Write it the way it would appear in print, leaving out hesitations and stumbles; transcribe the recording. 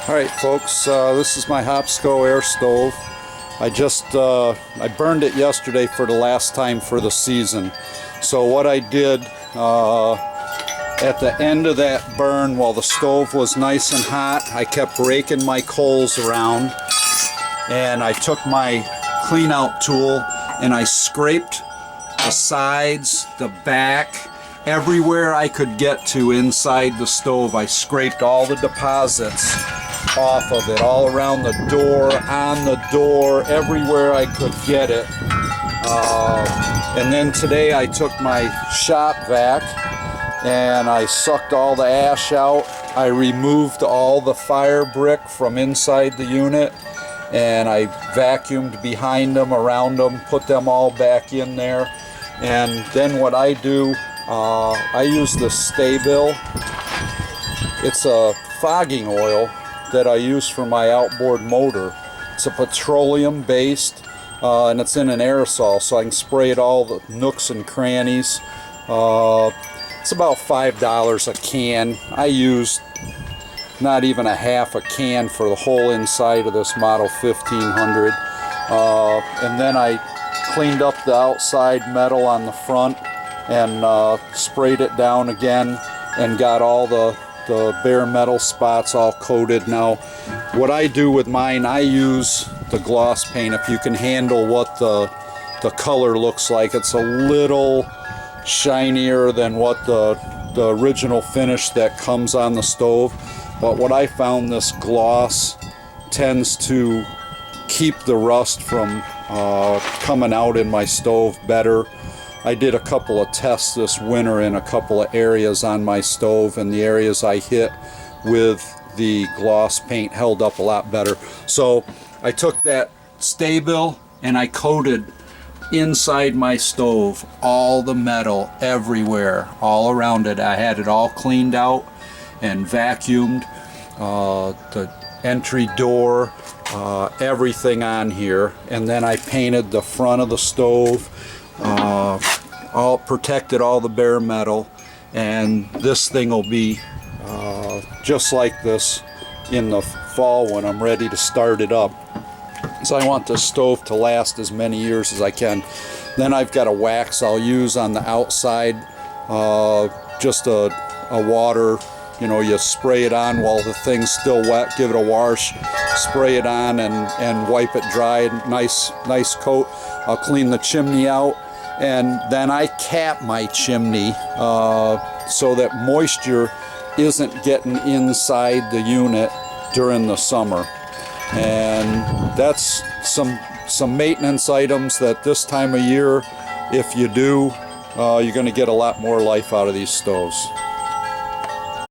Alright folks, this is my Hopsco Airstove. I burned it yesterday for the last time for the season. So what I did at the end of that burn, while the stove was nice and hot, I kept raking my coals around, and I took my clean out tool and I scraped the sides, the back, everywhere I could get to inside the stove. I scraped all the deposits off of it, all around the door, on the door, everywhere I could get it. And then today I took my shop vac and I sucked all the ash out. I removed all the fire brick from inside the unit, and I vacuumed behind them, around them, put them all back in there. And then what I do, I use the Stabil. It's a fogging oil that I use for my outboard motor. It's a petroleum based, and it's in an aerosol, so I can spray it all the nooks and crannies. It's about $5 a can. I used not even a half a can for the whole inside of this Model 1500. And then I cleaned up the outside metal on the front and sprayed it down again and got all the bare metal spots all coated. Now what I do with mine, I use the gloss paint. If you can handle what the color looks like, it's a little shinier than what the original finish that comes on the stove. But what I found, this gloss tends to keep the rust from coming out in my stove better. I did a couple of tests this winter in a couple of areas on my stove, and the areas I hit with the gloss paint held up a lot better. So I took that Stabil and I coated inside my stove all the metal everywhere, all around it. I had it all cleaned out and vacuumed, the entry door, everything on here. And then I painted the front of the stove, all protected all the bare metal, and this thing will be just like this in the fall when I'm ready to start it up. So I want this stove to last as many years as I can. Then I've got a wax I'll use on the outside, just a water, you spray it on while the thing's still wet, give it a wash, spray it on and wipe it dry, nice coat. I'll clean the chimney out, and then I cap my chimney so that moisture isn't getting inside the unit during the summer. And that's some maintenance items that this time of year, if you do, you're going to get a lot more life out of these stoves.